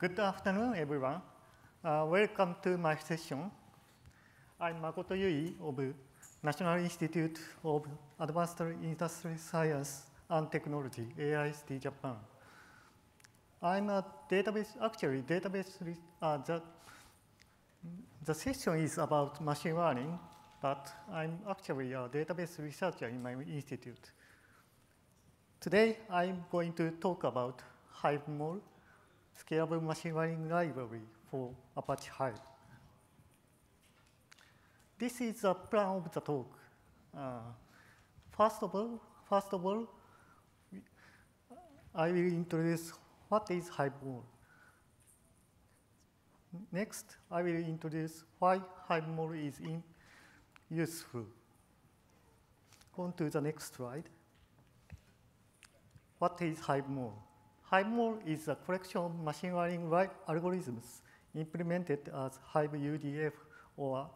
Good afternoon, everyone. Welcome to my session. I'm Makoto Yui of National Institute of Advanced Industrial Science and Technology, AIST Japan. I'm a database, the session is about machine learning, but I'm actually a database researcher in my institute. Today, I'm going to talk about Hivemall, Scalable machine learning library for Apache Hive. This is the plan of the talk. First of all, I will introduce what is Hivemall. Next, I will introduce why Hivemall is useful. On to the next slide. What is Hivemall? Hivemall is a collection of machine learning algorithms implemented as Hive UDF or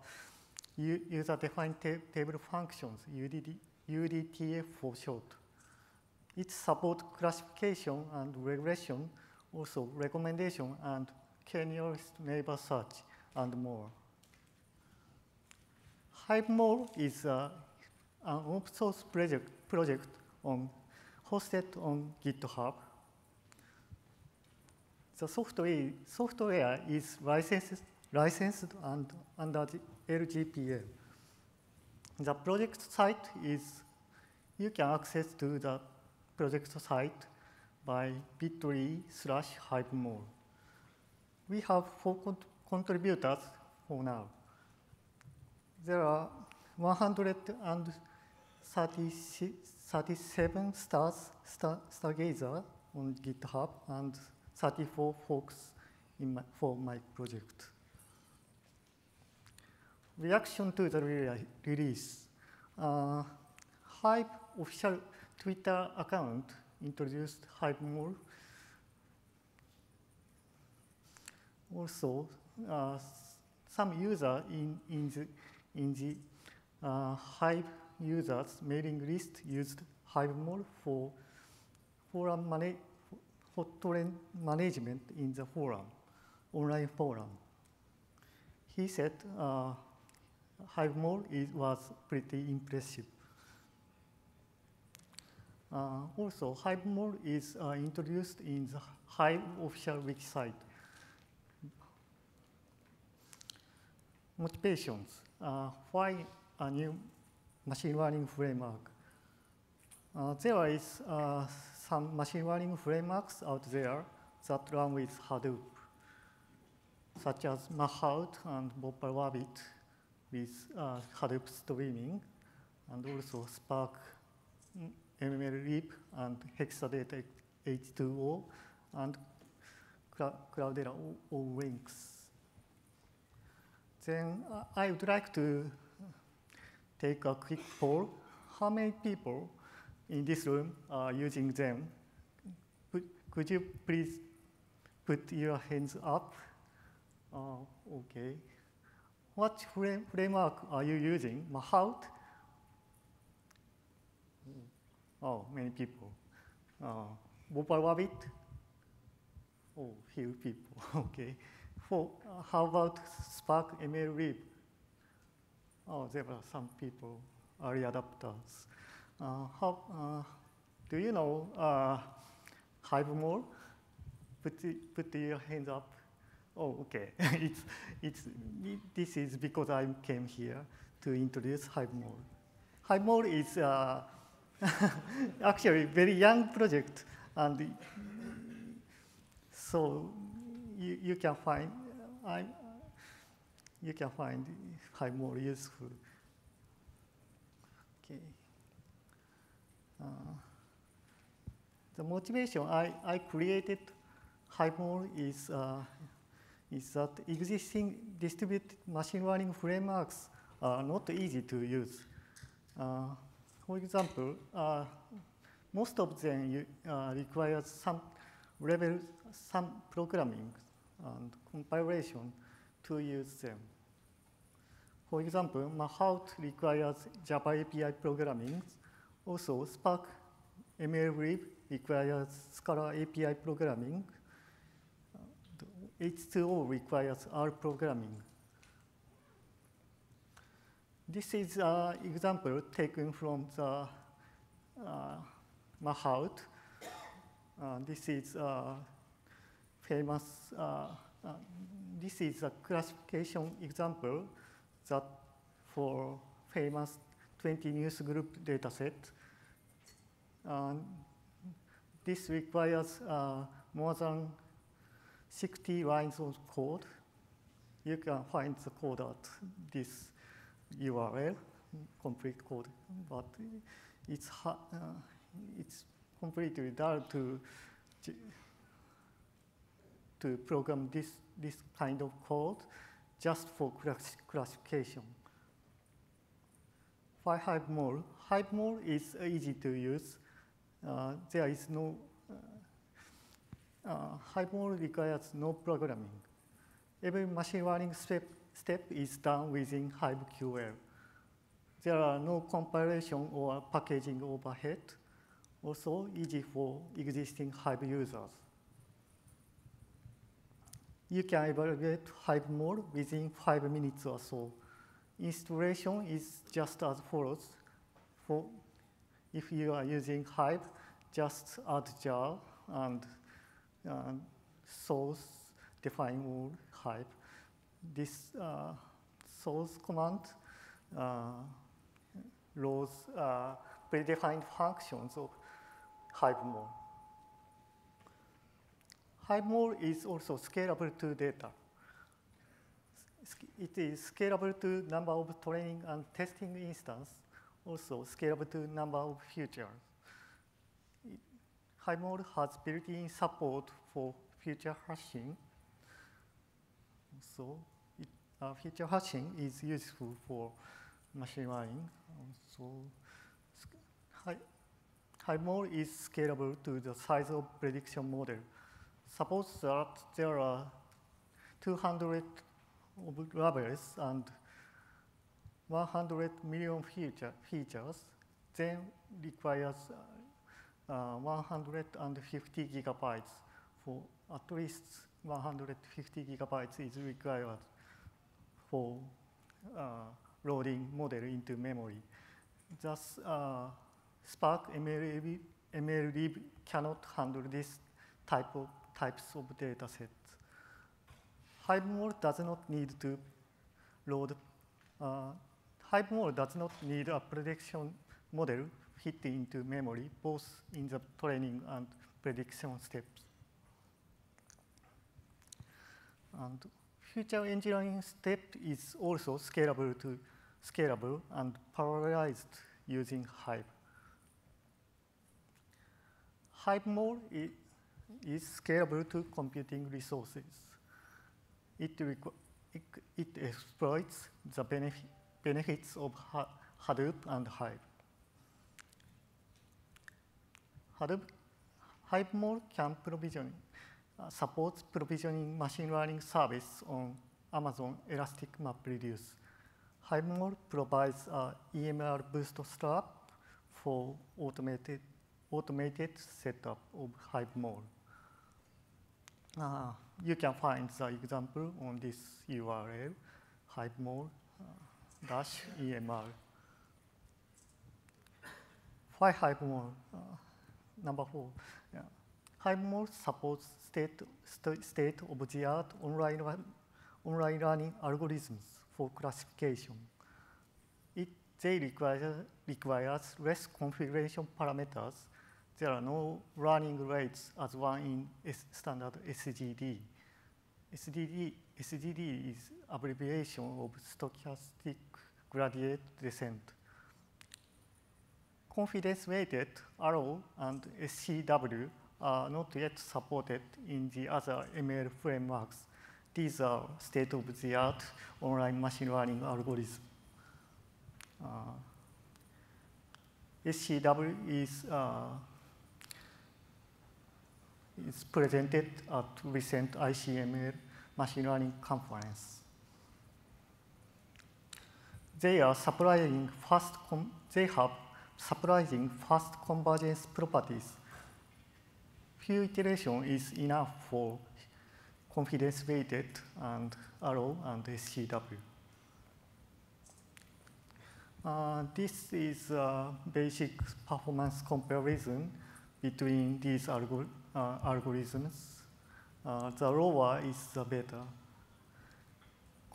user-defined table functions, UDTF for short. It supports classification and regression, also recommendation and k-nearest neighbor search, and more. Hivemall is an open source project hosted on GitHub. The software is licensed and under the LGPL. The project site is, you can access to the project site by bit.ly/Hivemall. We have 4 contributors for now. There are 137 stargazers on GitHub and 34 folks for my project. Reaction to the release. Hive official Twitter account introduced Hivemall. Also, some users in the Hive users mailing list used Hivemall for trend management in the forum, online forum. He said Hivemall was pretty impressive. Also, Hivemall is introduced in the Hive official wiki site. Motivations. Why a new machine learning framework? There is some machine learning frameworks out there that run with Hadoop, such as Mahout and Rabbit with Hadoop streaming, and also Spark, MLlib, and Hexadata H2O, and Cloudera O-Links. Then I would like to take a quick poll. How many people in this room are using them? Could you please put your hands up? Okay. What framework are you using? Mahout? Oh, many people. Rabbit? Oh, few people. Okay. How about Spark MLlib? Oh, there are some people, early adopters. Do you know Hivemall? Put your hands up. Oh, okay. This is because I came here to introduce Hivemall. Hivemall is actually a very young project, and so you can find Hivemall useful. Okay. The motivation I created Hivemall is that existing distributed machine learning frameworks are not easy to use. For example, most of them require some programming and compilation to use them. For example, Mahout requires Java API programming. Also, Spark MLlib requires Scala API programming. H2O requires R programming. This is an example taken from the Mahout. This is famous. This is a classification example that for famous 20 news group dataset. This requires more than 60 lines of code. You can find the code at this URL, complete code, but it's completely dull to program this kind of code just for classification. For Hivemall, Hivemall is easy to use. There is no Hivemall requires no programming. Every machine learning step is done within HiveQL. There are no compilation or packaging overhead. Also easy for existing Hive users. You can evaluate Hivemall within 5 minutes or so. Installation is just as follows. If you are using Hive, just add jar and source define all Hive. This source command loads predefined functions of Hivemall. Hivemall is also scalable to data. It is scalable to number of training and testing instance, also scalable to number of features. Hivemall has built-in support for feature hashing. So feature hashing is useful for machine learning. So Hivemall is scalable to the size of prediction model. Suppose that there are 200 levels and 100 million features, then requires 150 gigabytes. For at least 150 gigabytes is required for loading model into memory. Thus, Spark MLlib cannot handle this types of data sets. Hivemall does not need to load. Hivemall does not need a prediction model fit into memory, both in the training and prediction steps. And feature engineering step is also scalable and parallelized using Hive. Hivemall is scalable to computing resources. It exploits the benefits of Hadoop and Hive. Hivemall can supports provisioning machine learning service on Amazon Elastic MapReduce. Hivemall provides a EMR bootstrap for automated setup of Hivemall. You can find the example on this URL, Hivemall-EMR. Why Hivemall? Number 4. Yeah. Hivemall supports state-of-the-art online learning algorithms for classification. They requires less configuration parameters. There are no learning rates as one in standard SGD. SGD is abbreviation of stochastic gradient descent. Confidence-weighted arrow and SCW are not yet supported in the other ML frameworks. These are state-of-the-art online machine learning algorithms. SCW is presented at recent ICML machine learning conference. They have surprising fast convergence properties. Few iterations is enough for confidence weighted, and arrow and SCW. This is a basic performance comparison between these algorithms. The lower is the better.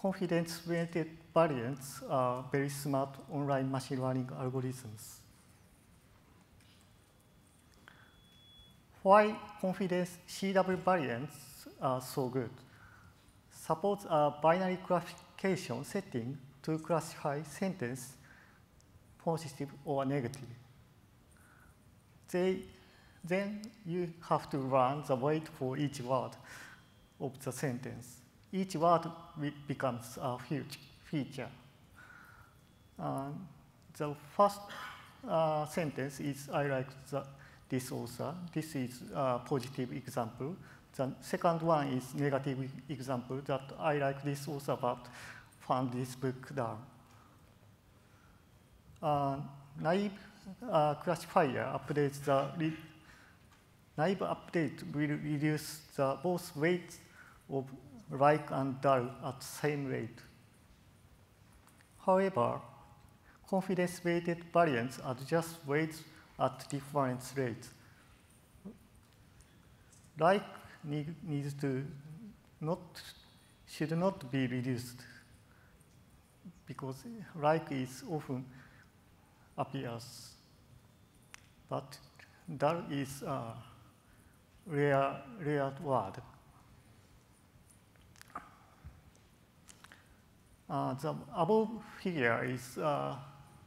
Confidence-weighted variants are very smart online machine learning algorithms. Why confidence CW variants are so good? Suppose a binary classification setting to classify sentence positive or negative. Then you have to run the weight for each word of the sentence. Each word becomes a feature. The first sentence is, I like this author. This is a positive example. The second one is negative example that I like this author but found this book down. Naive classifier updates the naive update will reduce the both weights of like and dull at the same rate. However, confidence-weighted variants adjust weights at different rates. Like needs to should not be reduced because like is often appears, but dull is a rare word. The above figure is a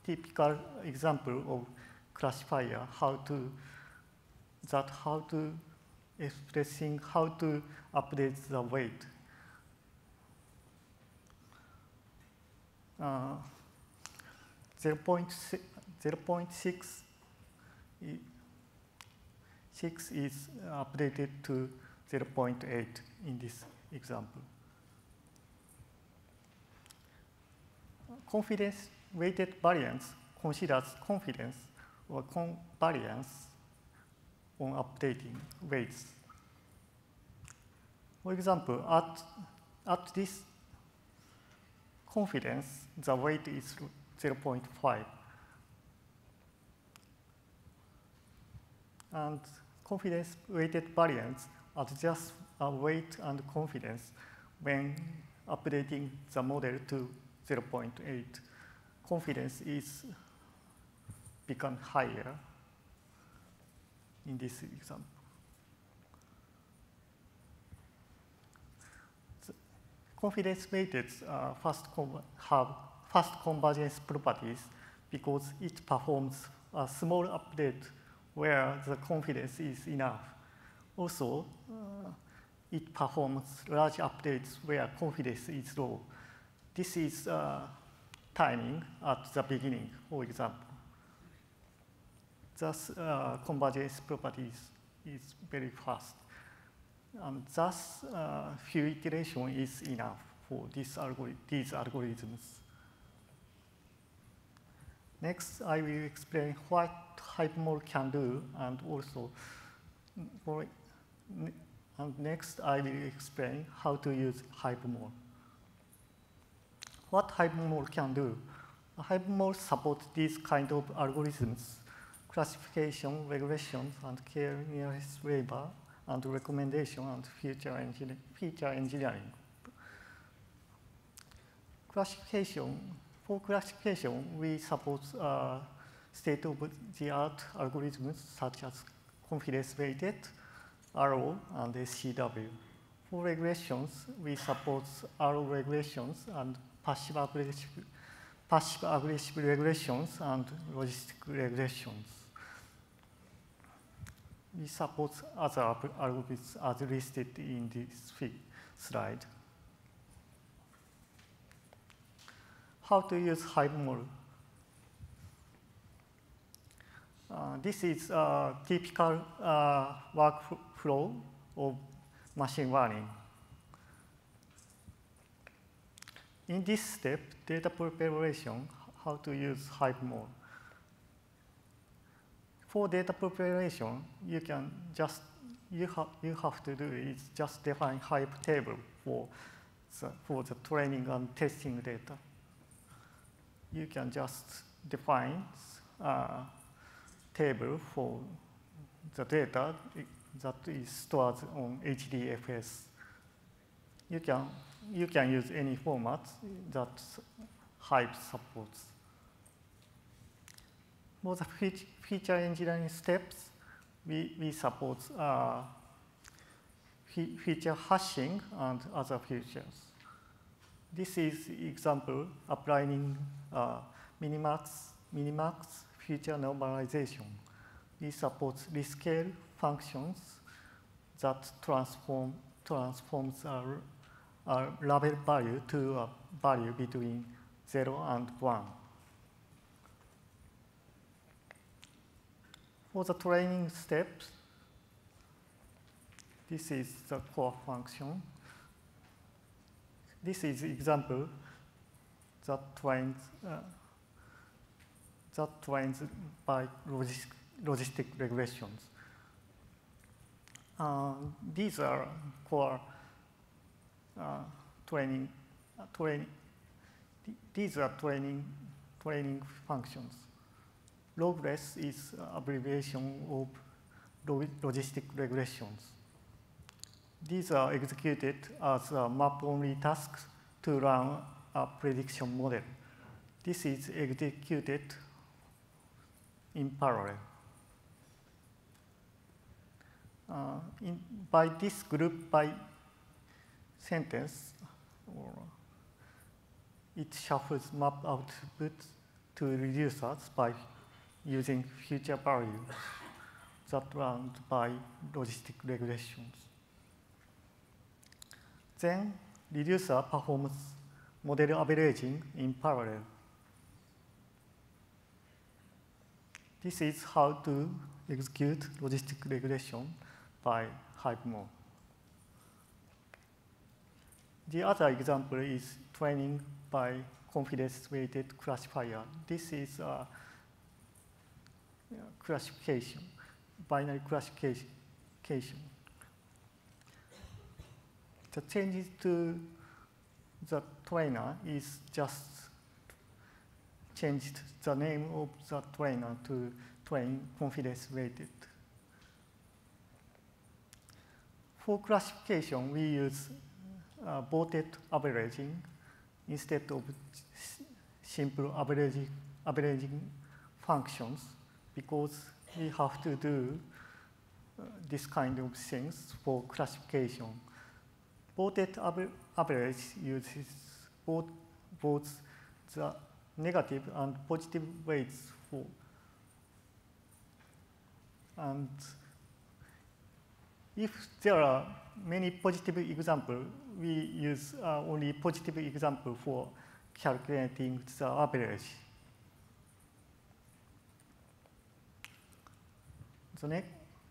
typical example of classifier, how to expressing how to update the weight. 0.6 is updated to 0.8 in this example. Confidence-weighted variance considers confidence or covariance on updating weights. For example, at this confidence, the weight is 0.5. And confidence-weighted variance adjusts weight and confidence when updating the model to 0.8. Confidence is become higher in this example. Confidence-weighted have fast convergence properties because it performs a small update where the confidence is enough. Also, it performs large updates where confidence is low. This is timing at the beginning, for example. Thus, convergence properties is very fast. And thus, few iterations is enough for these algorithms. Next, I will explain what Hivemall can do, and also, next I will explain how to use Hivemall. What Hivemall can do? Hivemall supports these kind of algorithms: classification, regression, and k-nearest neighbor, and recommendation and feature engineering. For classification, we support state-of-the-art algorithms such as confidence-weighted, arrow, and SCW. For regressions, we support arrow regressions and passive-aggressive regressions and logistic regressions. We support other algorithms as listed in this slide. How to use Hivemall? This is a typical workflow of machine learning. In this step, data preparation, how to use Hivemall. For data preparation, you can just you have to do is just define Hive table for the training and testing data. You can just define a table for the data that is stored on HDFS. You can use any format that Hive supports. For the feature engineering steps, we support feature hashing and other features. This is example applying minimax feature normalization. We support rescale functions that transforms a label value to a value between 0 and 1. For the training steps, this is the core function. This is example that trains by logistic regressions. These are core training functions. Logless is abbreviation of logistic regressions. These are executed as map-only tasks to run a prediction model. This is executed in parallel. By this group by sentence, it shuffles map output to reducers by using future values that run by logistic regressions. Then reducer performs model averaging in parallel. This is how to execute logistic regression by Hivemall. The other example is training by confidence-weighted classifier. This is a classification, binary classification. The changes to the trainer is just changed the name of the trainer to train confidence-weighted. For classification, we use voted averaging instead of simple averaging functions, because we have to do this kind of things for classification. Voted average uses both the negative and positive weights for, and if there are many positive examples, we use only positive example for calculating the average.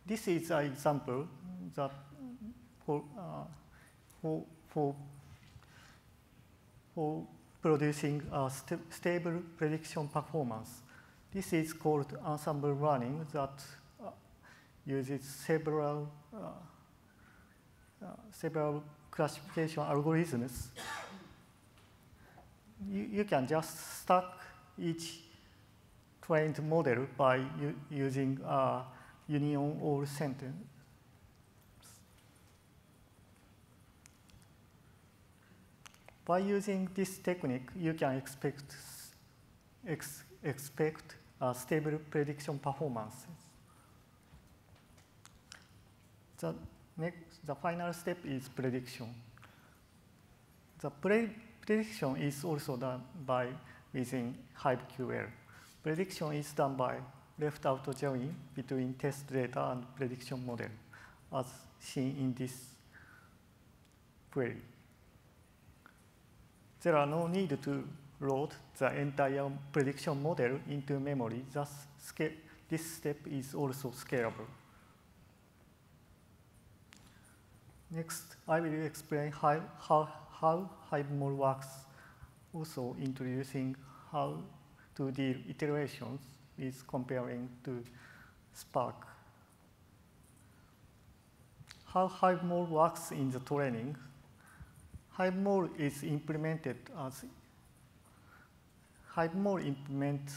This is an example that for producing a stable prediction performance. This is called Ensemble learning that uses several classification algorithms. You can just stack each trained model by using a union or sentence. By using this technique, you can expect stable prediction performances. The final step is prediction. The prediction is also done by using HiveQL. Prediction is done by left-out join between test data and prediction model, as seen in this query. There are no need to load the entire prediction model into memory. Thus, this step is also scalable. Next, I will explain how Hivemall works, also introducing how to deal iterations with comparing to Spark. how Hivemall works in the training. Hivemall is implemented as Hivemall implements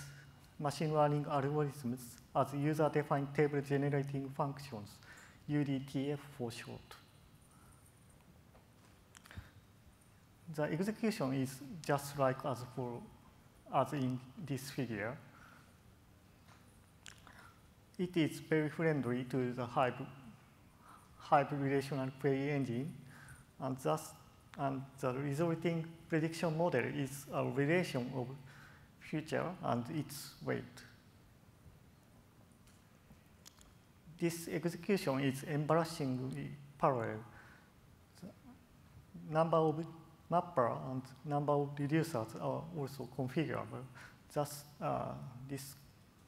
machine learning algorithms as user-defined table generating functions, UDTF for short. The execution is just like as in this figure. It is very friendly to the Hive relational query engine, and the resulting prediction model is a relation of future and its weight. This execution is embarrassingly parallel. The number of mapper and number of reducers are also configurable. Thus, this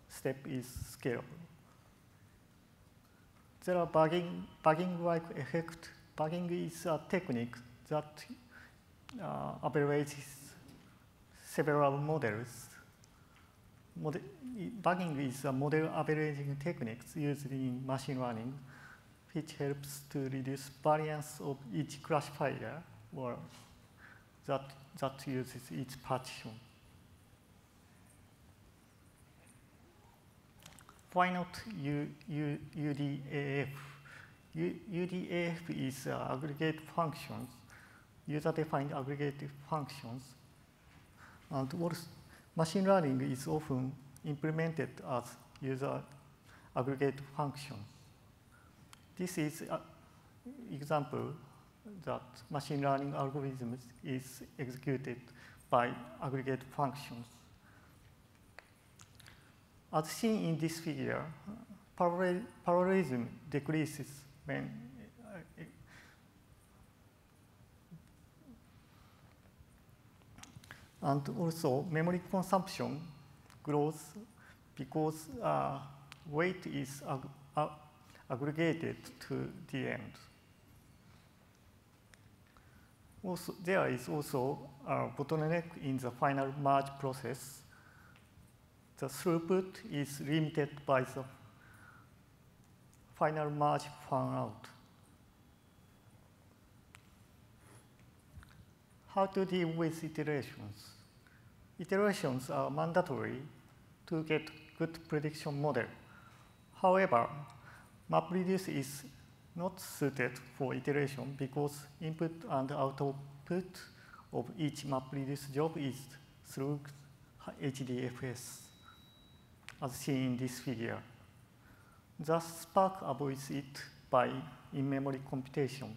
step is scalable. There are bugging-like effect. Bugging is a technique that averages several models. Bugging is a model averaging technique used in machine learning, which helps to reduce variance of each classifier or that uses each partition. Why not UDAF? UDAF is aggregate functions, user-defined aggregate functions, and also machine learning is often implemented as user aggregate functions. This is an example that machine learning algorithms is executed by aggregate functions. As seen in this figure, parallelism decreases when and also memory consumption grows because weight is aggregated to the end. Also, there is also a bottleneck in the final merge process. The throughput is limited by the final merge fan out. How to deal with iterations? Iterations are mandatory to get good prediction model. However, MapReduce is not suited for iteration because input and output of each MapReduce job is through HDFS, as seen in this figure. Thus, Spark avoids it by in-memory computation.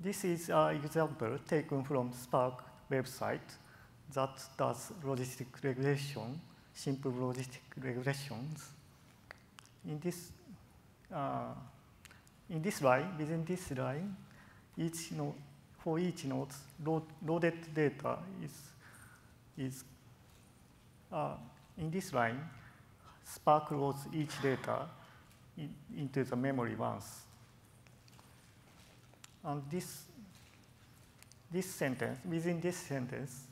This is an example taken from Spark website that does logistic regression, simple logistic regressions. In this line, within this line, for each node, loaded data is in this line, Spark loads each data into the memory once. And within this sentence,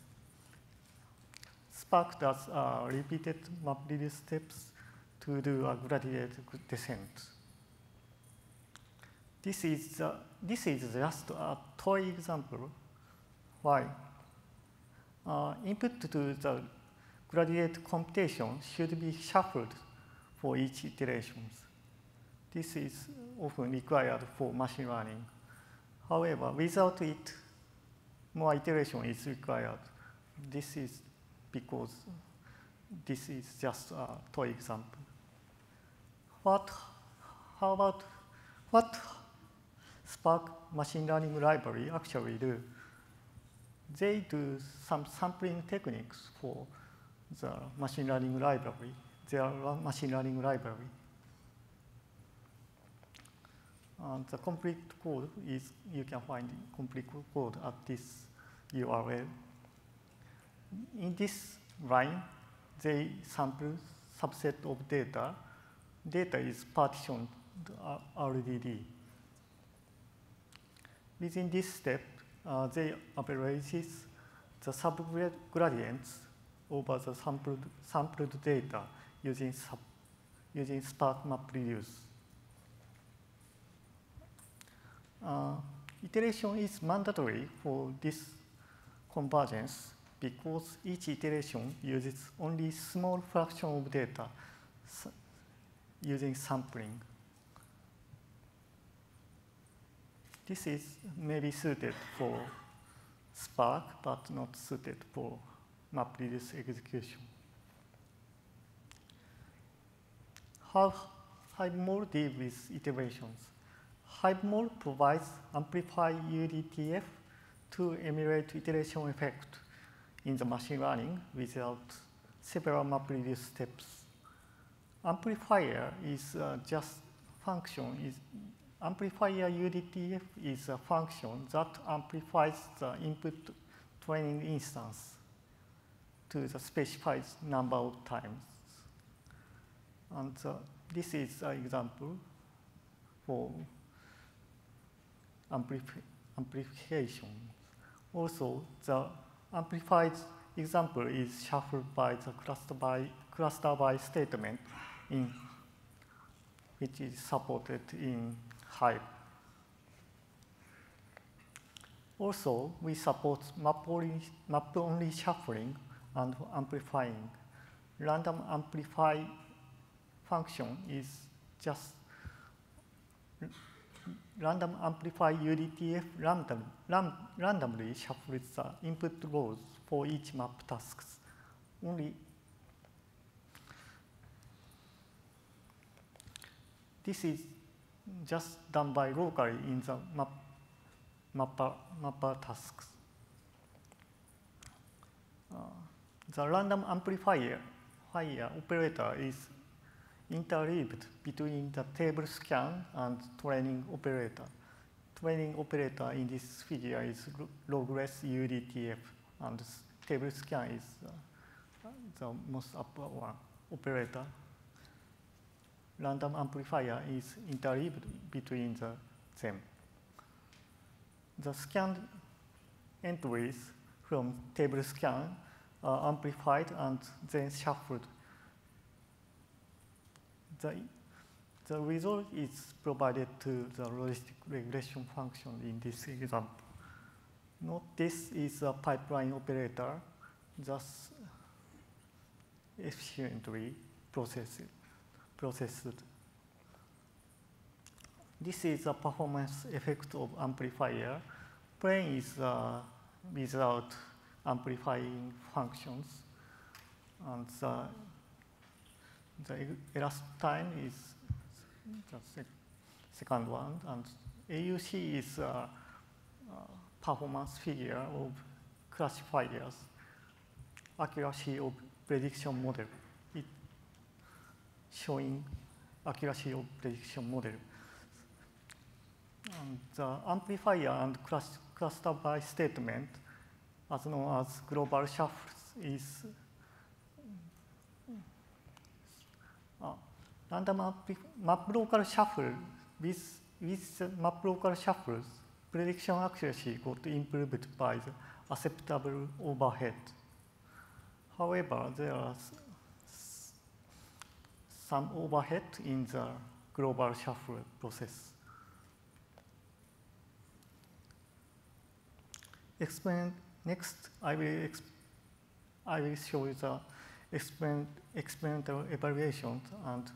Spark does repeated MapReduce steps to do a gradient descent. This is just a toy example. Why? Input to the gradient computation should be shuffled for each iterations. This is often required for machine learning. However, without it, more iteration is required. This is because this is just a toy example. What Spark machine learning library actually do? They do some sampling techniques for the machine learning library, their machine learning library. And the complete code is, you can find complete code at this URL. In this line, they sample subset of data. Data is partitioned RDD. Within this step, they averages the subgradients over the sampled data using using Spark MapReduce. Iteration is mandatory for this convergence because each iteration uses only small fraction of data using sampling. This is maybe suited for Spark, but not suited for MapReduce execution. How Hivemall deal with iterations? Hivemall provides amplify UDTF to emulate iteration effect in the machine learning without several MapReduce steps. Amplifier is just function. Amplifier UDTF is a function that amplifies the input training instance to the specified number of times. And this is an example for amplification. Also, the amplified example is shuffled by the cluster by statement which is supported in Hive. Also, we support map-only shuffling and amplifying. Random amplify function is just random amplify UDTF randomly shuffles the input rows for each map tasks. This is just done by locally in the mapper tasks. The random amplifier operator is interleaved between the table scan and training operator. Training operator in this figure is logless UDTF, and table scan is the most upper one operator. Random amplifier is interleaved between them. The scanned entries from table scan are amplified and then shuffled. The result is provided to the logistic regression function in this example. Note this is a pipeline operator, thus efficiently processed. This is a performance effect of amplifier. Plane is without amplifying functions, and the elapsed time is the second one, and AUC is a performance figure of classifiers, accuracy of prediction model. It showing accuracy of prediction model. And the amplifier and cluster by statement, as known as global shuffles, is random map local shuffle. With map local shuffles, prediction accuracy got improved by the acceptable overhead. However, there are some overhead in the global shuffle process. Next, I will show you the experimental evaluations and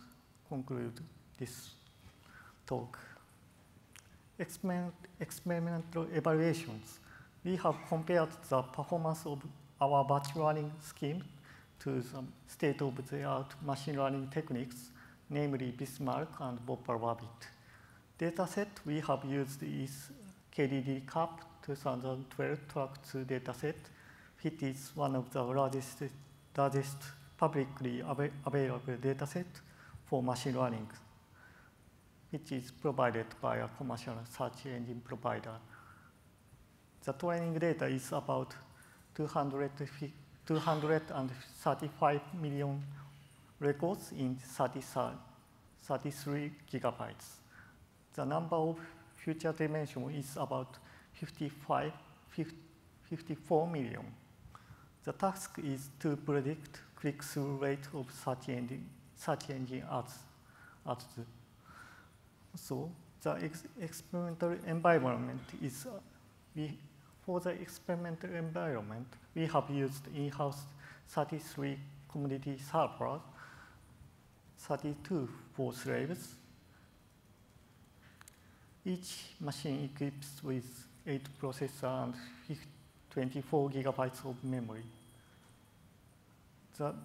conclude this talk. Experimental evaluations. We have compared the performance of our virtual learning scheme to the state-of-the-art machine learning techniques, namely Bismarck and Bopper-Rabbit. Dataset we have used is KDD-CAP 2012 track 2 dataset. It is one of the largest publicly available dataset for machine learning, which is provided by a commercial search engine provider. The training data is about 235 million records in 33 gigabytes. The number of future dimensions is about 54 million. The task is to predict click-through rate of search engine ads as the so the experimental environment is for the experimental environment we have used in-house 33 commodity servers, 32 for slaves. Each machine equipped with 8 processors and 24 gigabytes of memory. The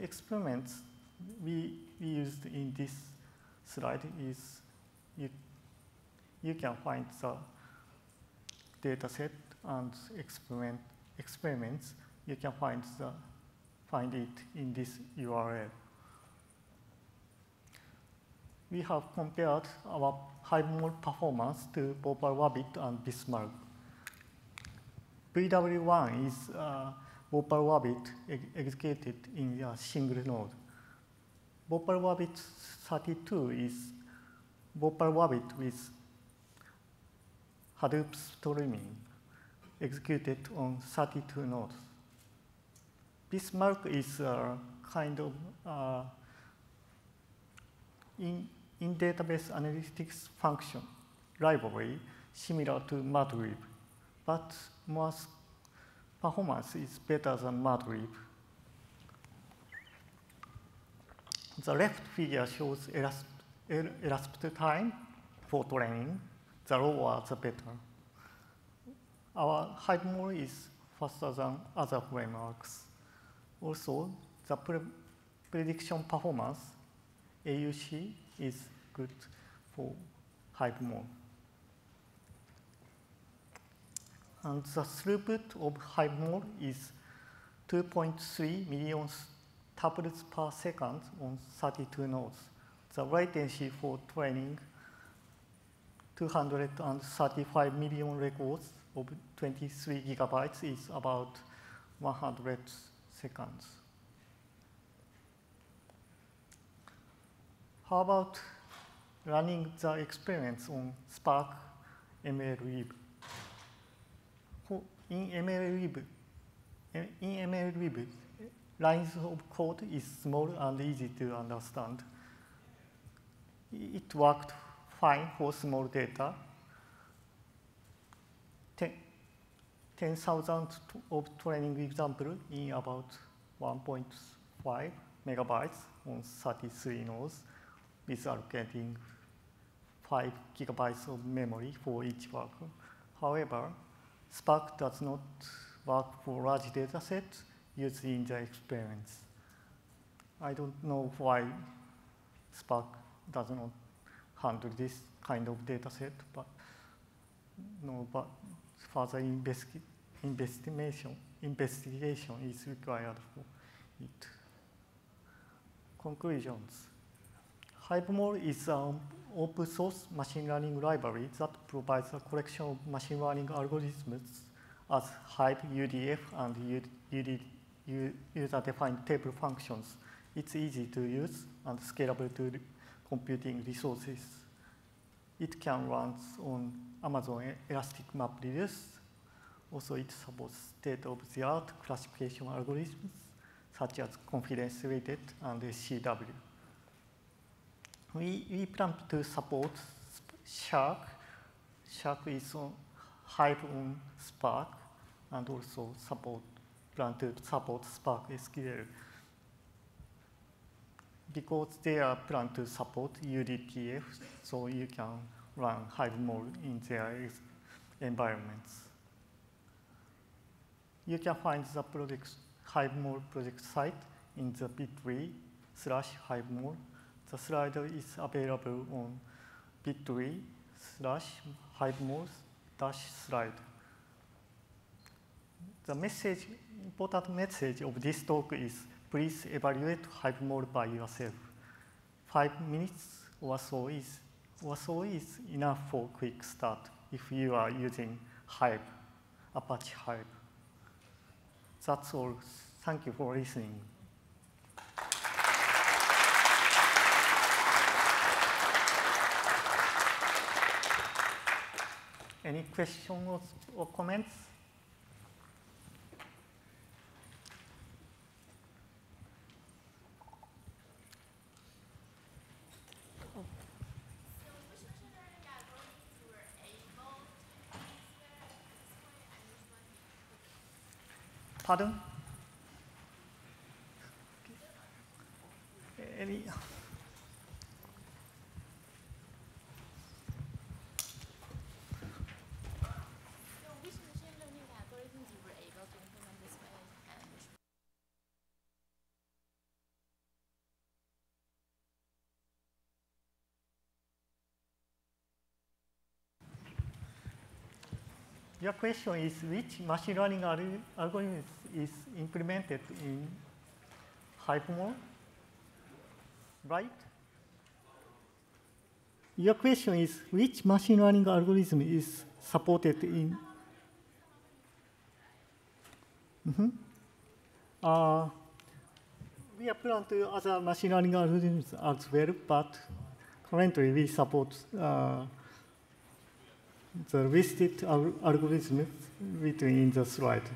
experiments we used in this slide is you can find the data set and experiments. You can find it in this URL. We have compared our Hivemall performance to Bopper Rabbit and Bismarck. VW1 is Bopper Rabbit executed in a single node. Bopper Rabbit 32 is Bopper Rabbit with Hadoop streaming executed on 32 nodes. Bismarck is a kind of in database analytics function library similar to MLlib, but more performance is better than MLlib. The left figure shows elapsed time for training. The lower, the better. Our Hivemall is faster than other frameworks. Also, the prediction performance, AUC, is good for Hivemall. And the throughput of Hivemall is 2.3 million tuples per second on 32 nodes. The latency for training 235 million records of 23 gigabytes is about 100 seconds. How about running the experiments on Spark MLlib? In MLlib, lines of code is small and easy to understand. It worked fine for small data. 10,000 of training example in about 1.5 megabytes on 33 nodes with allocating 5 gigabytes of memory for each worker. However, Spark does not work for large data sets used in the experiments. I don't know why Spark does not handle this kind of data set, but further investigation is required for it. Conclusions. Hivemall is an open source machine learning library that provides a collection of machine learning algorithms as Hive, UDF, and user-defined table functions. It's easy to use and scalable to computing resources. It can run on Amazon Elastic MapReduce. Also, it supports state-of-the-art classification algorithms such as confidence-rated and SCW. We plan to support Shark. Shark is on Hive on Spark, and also plan to support Spark SQL. Because they are planned to support UDTF, so you can run Hivemall in their environments. You can find the Hivemall project site in the bit.ly/Hivemall. The slider is available on bit.ly/Hivemall-slide. The important message of this talk is please evaluate Hivemall by yourself. 5 minutes or so is enough for quick start if you are using Hive, Apache Hive. That's all. Thank you for listening. Any questions or comments? Pardon? Any? Which machine learning algorithms you were able to implement this way, and which Your question is which machine learning algorithm is implemented in Hivemall, right? Your question is which machine learning algorithm is supported in? We are planning to other machine learning algorithms as well, but currently we support the listed algorithms within the slide.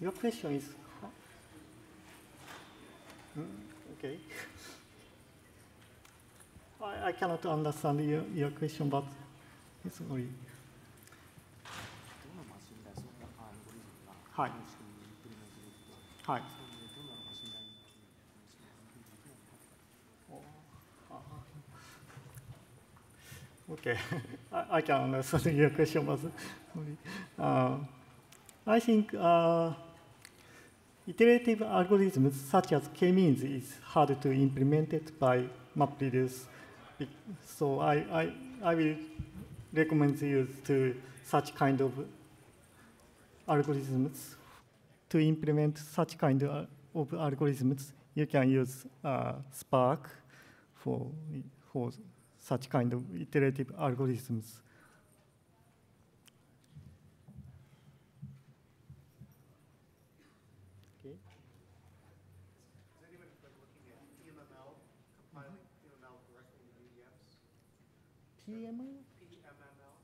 Your question is, okay. I cannot understand your question, but sorry. はい。はい。Okay, I can understand your question, but I think iterative algorithms such as k-means is hard to implement it by MapReduce. So I will recommend you to such kind of algorithms. To implement such kind of algorithms, you can use Spark for such kind of iterative algorithms. Okay. Is anyone looking at PMML, compiling PMML directly into UDFs? PML? PMML.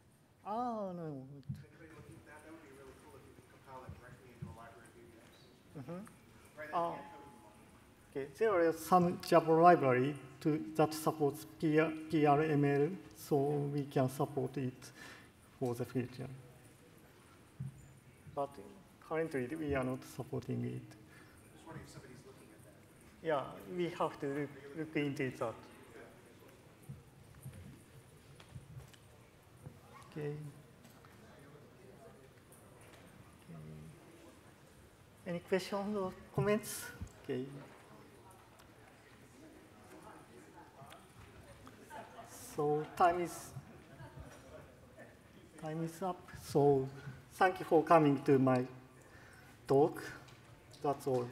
Oh, no. Is anybody looking at that? That would be really cool if you could compile it directly into a library of UDFs. Right, I can't code them all. Okay, there is some Java library that supports PRML, so we can support it for the future. But currently, we are not supporting it. I was wondering if somebody's looking at that. Yeah, we have to look into that. Okay. Any questions or comments? Okay. So time is up. So thank you for coming to my talk. That's all.